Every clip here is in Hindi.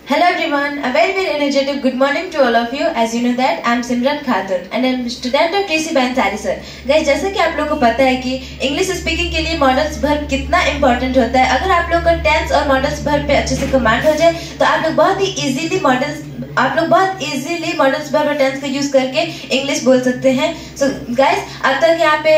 Hello everyone, a very energetic good morning to all of you. As you know that I am Simran Khatun and I am student of TC Bhansali sir. Guys, जैसा कि आप लोगों को पता है कि इंग्लिश स्पीकिंग के लिए मॉडल्स वर्ब कितना इंपॉर्टेंट होता है। अगर आप लोग का टेंस और मॉडल्स वर्ब पे अच्छे से कमांड हो जाए तो आप लोग बहुत ही इजीली मॉडल्स वर्ब और टेंस का यूज करके इंग्लिश बोल सकते हैं। सो गाइस, अब तक यहाँ पे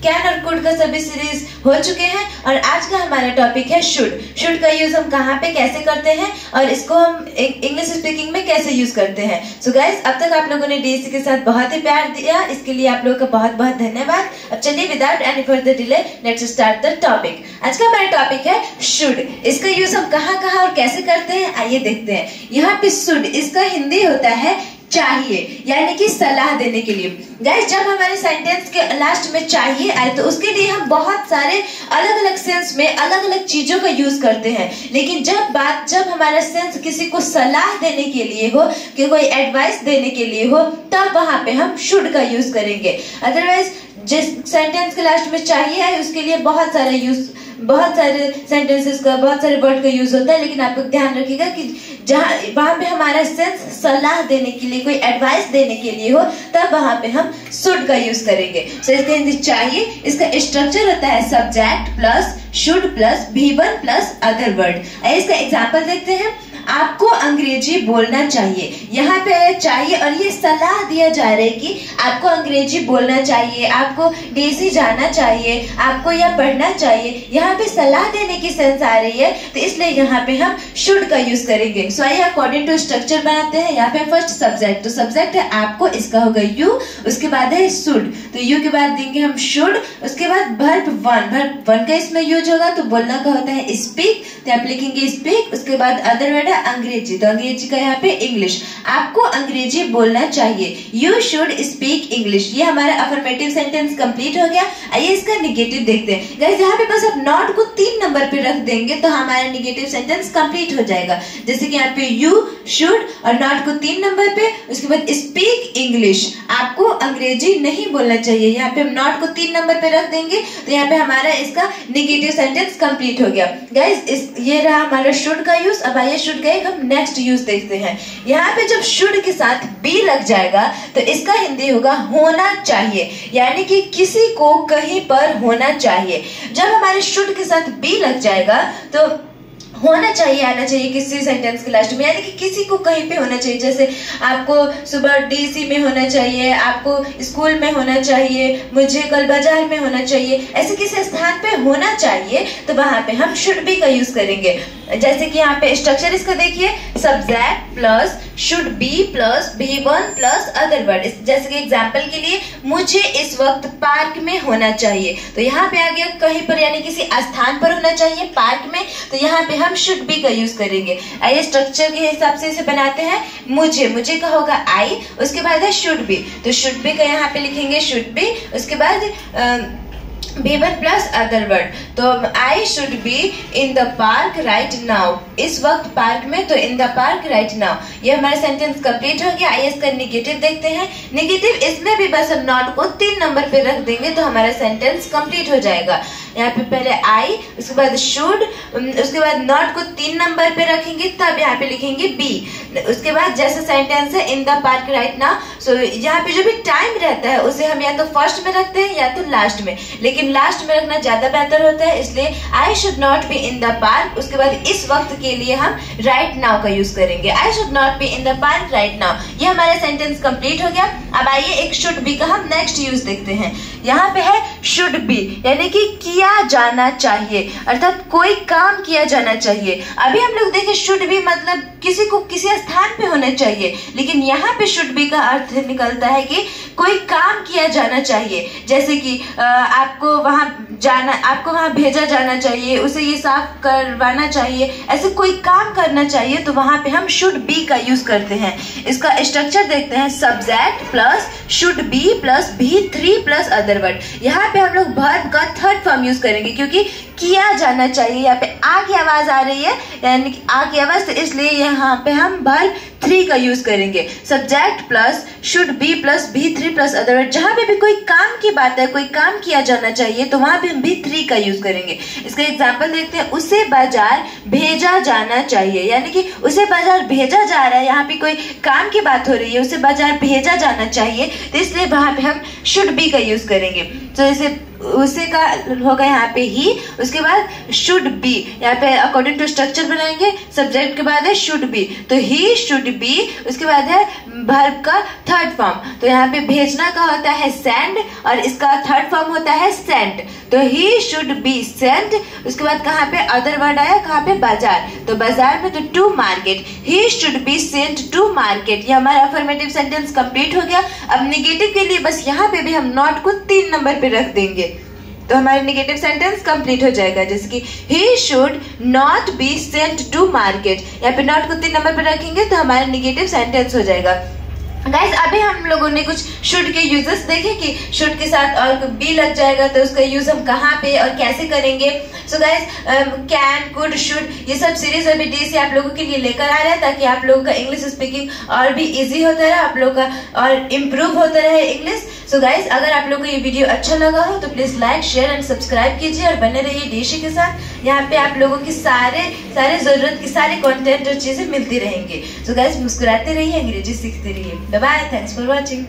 कैन और कुड का सभी सीरीज हो चुके हैं और आज का हमारा टॉपिक है शुड का यूज हम कहाँ पे कैसे करते हैं और इसको हम इंग्लिश स्पीकिंग में कैसे यूज करते हैं। सो गाइस, अब तक आप लोगों ने डीएससी के साथ बहुत ही प्यार दिया, इसके लिए आप लोगों का बहुत बहुत धन्यवाद। अब चलिए without any further delay let's start the topic. आज का हमारा टॉपिक है शुड। इसका यूज हम कहाँ और कैसे करते हैं आइए देखते हैं। यहाँ पे शुड इसका हिंदी होता है चाहिए, यानी कि सलाह देने के लिए। गाइस, जब हमारे सेंटेंस के लास्ट में चाहिए आए तो उसके लिए हम बहुत सारे अलग अलग सेंस में अलग अलग चीजों का यूज करते हैं, लेकिन जब हमारा सेंस किसी को सलाह देने के लिए हो, कि कोई एडवाइस देने के लिए हो, तब वहां पे हम शुड का यूज करेंगे। अदरवाइज जिस सेंटेंस के लास्ट में चाहिए है उसके लिए बहुत सारे सेंटेंसेस का बहुत सारे वर्ड का यूज होता है, लेकिन आप लोग ध्यान रखिएगा कि जहाँ वहां पे हमारा सेंस सलाह देने के लिए, कोई एडवाइस देने के लिए हो, तब वहां पे हम शुड का यूज करेंगे। सो इसका हिंदी चाहिए, इसका स्ट्रक्चर होता है subject plus should plus V1 plus other word. इसका एग्जाम्पल देखते हैं। आपको अंग्रेजी बोलना चाहिए, यहाँ पे चाहिए और ये सलाह दिया जा रहा है कि आपको अंग्रेजी बोलना चाहिए, आपको डीएससी जाना चाहिए, आपको यह पढ़ना चाहिए। यहाँ पे सलाह देने की सेंस आ रही है, तो इसलिए यहाँ पे हम शुड का यूज करेंगे। सो आइए अकॉर्डिंग टू स्ट्रक्चर बनाते हैं। यहाँ पे फर्स्ट सब्जेक्ट, तो सब्जेक्ट है आपको, इसका होगा यू, उसके बाद है शुड, तो यू के बाद देंगे हम शुड। उसके बाद वर्ब वन का इसमें यूज होगा, तो बोलना का होता है स्पीक, तो आप लिखेंगे स्पीक। उसके बाद अदर वर्ड अंग्रेजी, तो अंग्रेजी का यहाँ पे इंग्लिश। आपको अंग्रेजी बोलना चाहिए, यू शुड स्पीक इंग्लिश। ये हमारा अफर्मेटिव सेंटेंस कंप्लीट हो गया। आइए इसका निगेटिव देखते हैं। गाइस, यहाँ पे बस आप नॉट को 3 नंबर पे रख देंगे तो हमारा निगेटिव सेंटेंस कंप्लीट हो जाएगा। जैसे कि यहाँ पे यू शुड और नॉट को 3 नंबर पे, उसके बाद स्पीक इंग्लिश, आपको अंग्रेजी नहीं बोलना चाहिए। यहाँ पे हम नॉट को 3 नंबर पे रख देंगे तो यहाँ पे हमारा इसका निगेटिव सेंटेंस कंप्लीट हो गया। गाइस, ये रहा हमारा शुड का यूज। अब आइए शुड का हम नेक्स्ट यूज देखते हैं। यहाँ पे जब शुड के साथ बी लग जाएगा तो इसका हिंदी होगा होना चाहिए, यानी कि किसी को कहीं पर होना चाहिए। जब हमारे शुड के साथ बी लग जाएगा तो होना चाहिए आना चाहिए किसी सेंटेंस के लास्ट में, यानी कि किसी को कहीं पे होना चाहिए। जैसे आपको सुबह डीसी में होना चाहिए, आपको स्कूल में होना चाहिए, मुझे कल बाजार में होना चाहिए, ऐसे किसी स्थान पे होना चाहिए, तो वहां पे हम शुड बी का यूज करेंगे। जैसे कि यहाँ पे स्ट्रक्चर इसका देखिए, subject plus should be plus V1 plus other word. जैसे कि एग्जाम्पल के लिए, मुझे इस वक्त पार्क में होना चाहिए, तो यहाँ पे आ गया कहीं पर, यानी किसी स्थान पर होना चाहिए, पार्क में, तो यहाँ पे हम शुड बी का यूज करेंगे। आइए स्ट्रक्चर के हिसाब से इसे बनाते हैं। मुझे का होगा आई, उसके बाद है शुड बी, तो शुड बी का यहाँ पे लिखेंगे शुड बी, उसके बाद V1 प्लस अदर वर्ड। तो I should be in the park right now, इस वक्त पार्क में, तो in the park right now. ये हमारा सेंटेंस कंप्लीट हो गया। आइए इसका निगेटिव देखते हैं। निगेटिव इसमें भी बस हम नॉट को 3 नंबर पे रख देंगे तो हमारा सेंटेंस कंप्लीट हो जाएगा। यहाँ पे पहले आई, उसके बाद शुड, उसके बाद नॉट को 3 नंबर पे रखेंगे, तब यहाँ पे लिखेंगे बी। उसके बाद जैसा सेंटेंस है in the park right now, so यहाँ पे जो भी टाइम रहता है उसे हम या तो फर्स्ट में रखते हैं या तो लास्ट में, लेकिन लास्ट में रखना ज्यादा बेहतर होता है, इसलिए I should not B in the park. उसके बाद इस वक्त के लिए हम राइट नाउ का यूज करेंगे, I should not B in the park right now. ये हमारा सेंटेंस कंप्लीट हो गया। अब आइए एक शुड बी का हम नेक्स्ट यूज देखते हैं। यहाँ पे है शुड बी, यानी कि किया जाना चाहिए, अर्थात कोई काम किया जाना चाहिए। अभी हम लोग देखें शुड बी मतलब किसी को किसी स्थान पे होना चाहिए, लेकिन यहाँ पे शुड बी का अर्थ निकलता है कि कोई काम किया जाना चाहिए। जैसे कि आपको वहां भेजा जाना चाहिए, उसे ये साफ करवाना चाहिए, ऐसे कोई काम करना चाहिए, तो वहां पे हम शुड बी का यूज करते हैं। इसका स्ट्रक्चर देखते हैं, subject plus should be plus V3 plus other word. यहाँ पे हम लोग वर्ब का थर्ड फॉर्म यूज करेंगे, क्योंकि किया जाना चाहिए, यहाँ पे आ की आवाज आ रही है, यानी कि आ की आवाज, तो इसलिए यहाँ पे हम वर्ब 3 का यूज करेंगे। Subject plus should be plus V3 plus other word. जहां पे भी कोई काम की बात है, कोई काम किया जाना चाहिए, तो वहां पे हम भी थ्री का यूज करेंगे। इसका एग्जांपल देखते हैं, उसे बाजार भेजा जाना चाहिए, यानी कि उसे बाजार भेजा जा रहा है, यहाँ पे कोई काम की बात हो रही है, उसे बाजार भेजा जाना चाहिए, तो इसलिए वहां पे हम शुड बी का यूज करेंगे। तो जैसे उसे का होगा यहाँ पे ही, उसके बाद शुड बी, यहाँ पे अकॉर्डिंग टू स्ट्रक्चर बनाएंगे, सब्जेक्ट के बाद है शुड बी, तो ही शुड बी, उसके बाद है वर्ब का थर्ड फॉर्म, तो यहाँ पे भेजना का होता है सेंड और इसका थर्ड फॉर्म होता है सेंट, तो ही शुड बी सेंट। उसके बाद कहाँ पे अदर वर्ड आया, कहाँ पे बाजार, तो बाजार में तो to market, he should be sent to market. ये हमारा अफर्मेटिव सेंटेंस कंप्लीट हो गया। अब नेगेटिव के लिए बस यहाँ पे भी हम नॉट को 3 नंबर पे रख देंगे, तो हमारा नेगेटिव सेंटेंस कंप्लीट हो जाएगा। जैसे कि he should not be sent to market, यहाँ पे नॉट को 3 नंबर पे रखेंगे तो हमारा नेगेटिव सेंटेंस हो जाएगा। गाइस अभी हम लोगों ने कुछ शुड के यूजेस देखे कि शुड के साथ और बी लग जाएगा तो उसका यूज हम कहाँ पे और कैसे करेंगे। So guys can, could, should, ये सब सीरीज अभी डी से आप लोगों के लिए लेकर आ रहा है ताकि आप लोगों का इंग्लिश स्पीकिंग और भी इजी होता रहे, आप लोगों का और इम्प्रूव होता रहे इंग्लिश। सो गाइस अगर आप लोगों को ये वीडियो अच्छा लगा हो तो please like, share and subscribe कीजिए और बने रहिए डीशी के साथ। यहाँ पे आप लोगों की सारे जरूरत की सारे कंटेंट और चीजें मिलती रहेंगी। सो गाइस मुस्कुराते रहिए, अंग्रेजी सीखते रहिए। Bye bye, thanks for watching.